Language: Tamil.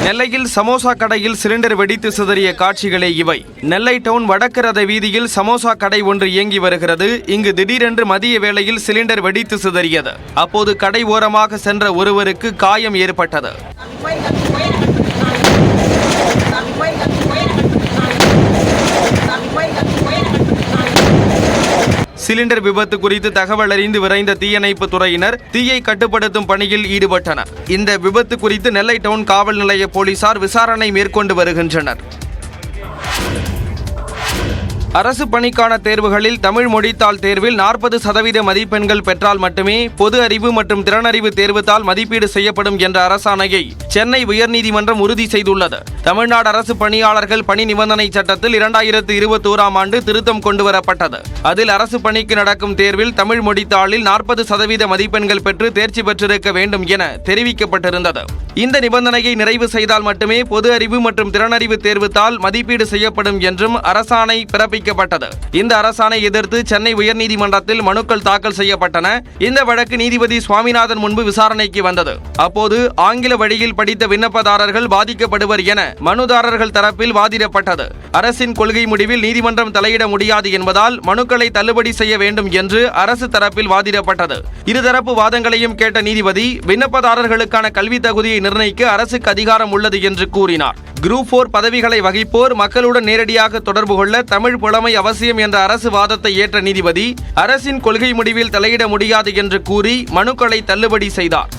நெல்லையில் சமோசா கடையில் சிலிண்டர் வெடித்து சிதறிய காட்சிகளே இவை. நெல்லை டவுன் வடக்கு ரத வீதியில் சமோசா கடை ஒன்று இயங்கி வருகிறது. இங்கு திடீரென்று மதிய வேளையில் சிலிண்டர் வெடித்து சிதறியது. அப்போது கடை ஓரமாக சென்ற ஒருவருக்கு காயம் ஏற்பட்டது. சிலிண்டர் விபத்து குறித்து தகவல் அறிந்து விரைந்த தீயணைப்பு துறையினர் தீயை கட்டுப்படுத்தும் பணியில் ஈடுபட்டனர். இந்த விபத்து குறித்து நெல்லை டவுன் காவல் நிலைய போலீசார் விசாரணை மேற்கொண்டு வருகின்றனர். அரசு பணிக்கான தேர்வுகளில் தமிழ் மொழித்தாள் தேர்வில் 40% மதிப்பெண்கள் பெற்றால் மட்டுமே பொது அறிவு மற்றும் திறனறிவு தேர்வுத்தாள் மதிப்பீடு செய்யப்படும் என்ற அரசாணையை சென்னை உயர்நீதிமன்றம் உறுதி செய்துள்ளது. தமிழ்நாடு அரசு பணியாளர்கள் பணி நிபந்தனை சட்டத்தில் 2021ஆம் ஆண்டு திருத்தம் கொண்டுவரப்பட்டது. அதில் அரசு பணிக்கு நடக்கும் தேர்வில் தமிழ் மொழித்தாளில் 40% மதிப்பெண்கள் பெற்று தேர்ச்சி பெற்றிருக்க வேண்டும் என தெரிவிக்கப்பட்டிருந்தது. இந்த நிபந்தனையை நிறைவு செய்தால் மட்டுமே பொது அறிவு மற்றும் திறனறிவு தேர்வுத்தாள் மதிப்பீடு செய்யப்படும் என்றும் அரசாணை பிறப்பிக்கப்பட்டது. இந்த அரசாணை எதிர்த்து சென்னை உயர்நீதிமன்றத்தில் மனுக்கள் தாக்கல் செய்யப்பட்டன. இந்த வழக்கு நீதிபதி சுவாமிநாதன் முன்பு விசாரணைக்கு வந்தது. அப்போது ஆங்கில வழியில் படித்த விண்ணப்பதாரர்கள் பாதிக்கப்படுவர் என மனுதாரர்கள் தரப்பில் வாதிடப்பட்டது. அரசின் கொள்கை முடிவில் நீதிமன்றம் தலையிட முடியாது என்பதால் மனுக்களை தள்ளுபடி செய்ய வேண்டும் என்று அரசு தரப்பில் வாதிடப்பட்டது. இருதரப்பு வாதங்களையும் கேட்ட நீதிபதி விண்ணப்பதாரர்களுக்கான கல்வி தகுதியை நிர்ணயிக்க அரசுக்கு அதிகாரம் உள்ளது என்று கூறினார். குரூப் 4 பதவிகளை வகிப்போர் மக்களுடன் நேரடியாக தொடர்பு கொள்ள தமிழ் புலமை அவசியம் என்ற அரசு வாதத்தை ஏற்ற நீதிபதி அரசின் கொள்கை முடிவில் தலையிட முடியாது என்று கூறி மனுக்களை தள்ளுபடி செய்தார்.